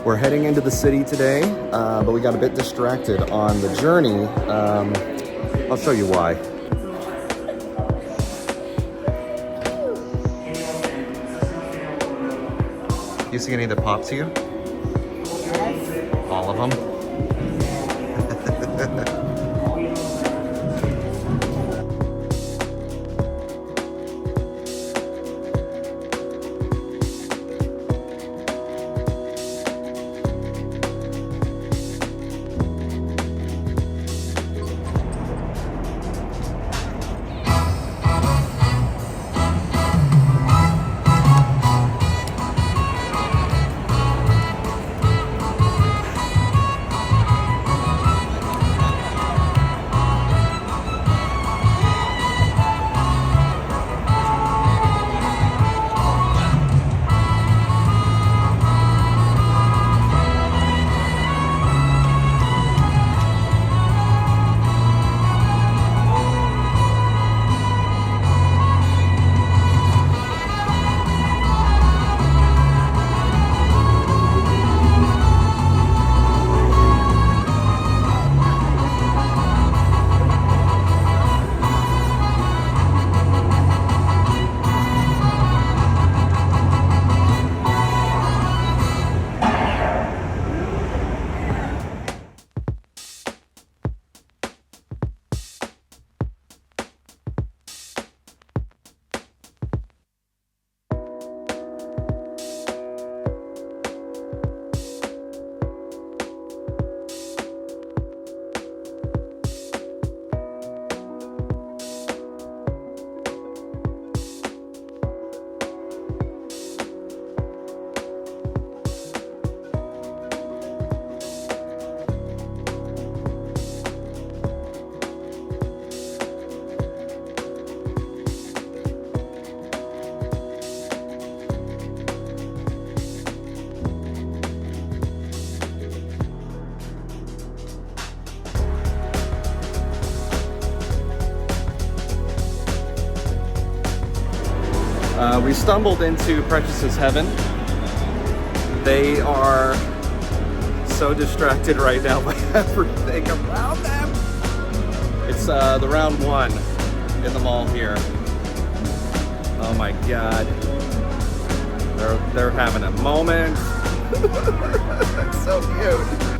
We're heading into the city today, but we got a bit distracted on the journey. I'll show you why. You see any that pop to you? Yes. All of them? We stumbled into Precious's heaven. They are so distracted right now by everything around them. It's the round one in the mall here. Oh my God. They're having a moment. It's so cute.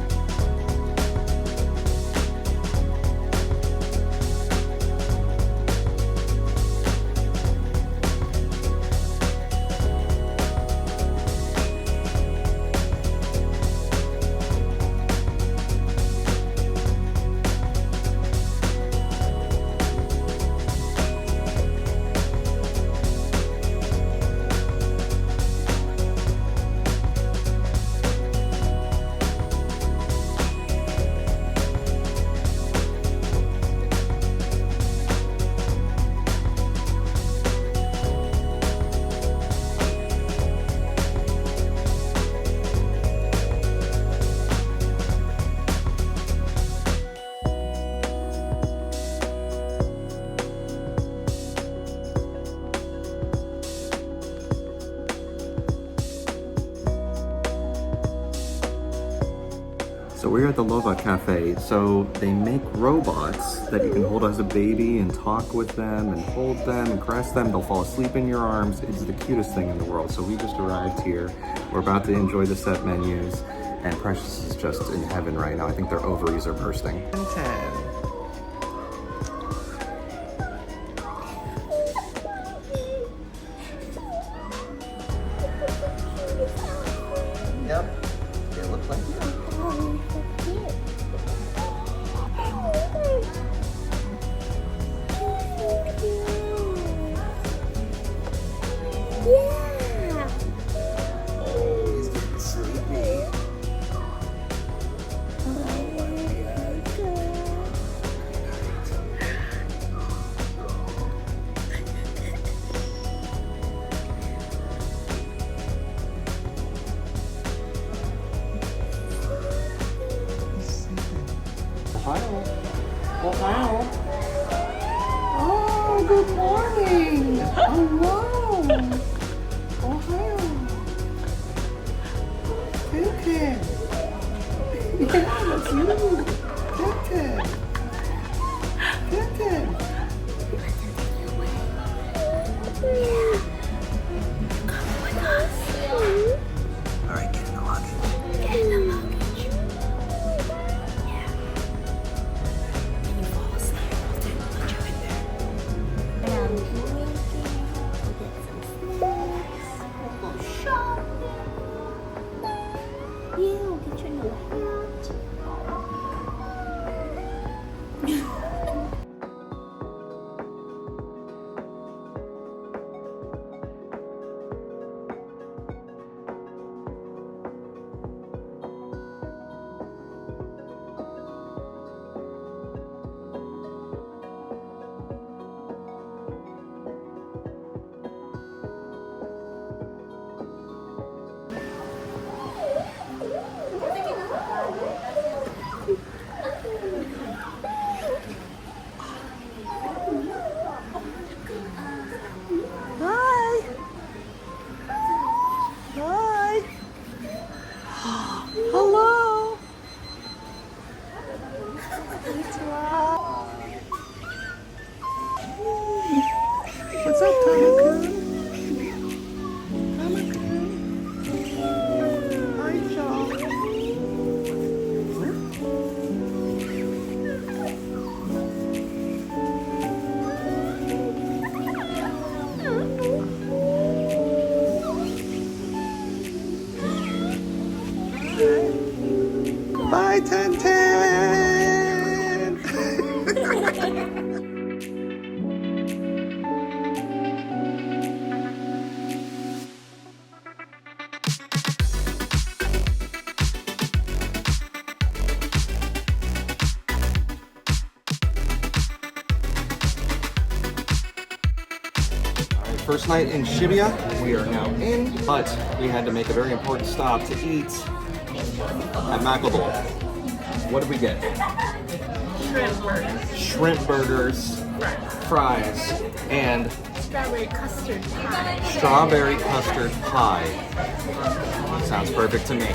So we're at the LOVOT Cafe. So they make robots that you can hold as a baby and talk with them and hold them and caress them. They'll fall asleep in your arms. It's the cutest thing in the world. So we just arrived here. We're about to enjoy the set menus, and Precious is just in heaven right now. I think their ovaries are bursting. 10. Yep, it looks like you. Ohio. Ohio. Oh, good morning. Oh, wow. Ohio. Okay. that's you. Tintin. Tintin. Come with us. All right, get in the luggage. Get in the luggage. Yeah. When you fall asleep, we'll put you in there. And we'll get some snacks. We'll go shopping. Yeah, we'll get you a new hat. Hi. Hi. Hello. What's up, Tama-kun? Tama-kun. Hi, John. Bye, Tintin! Alright, first night in Shibuya. We are now in, but we had to make a very important stop to eat at Mackable. What did we get? Shrimp burgers. Shrimp burgers, fries, and Strawberry custard pie. strawberry custard pie. Sounds perfect to me.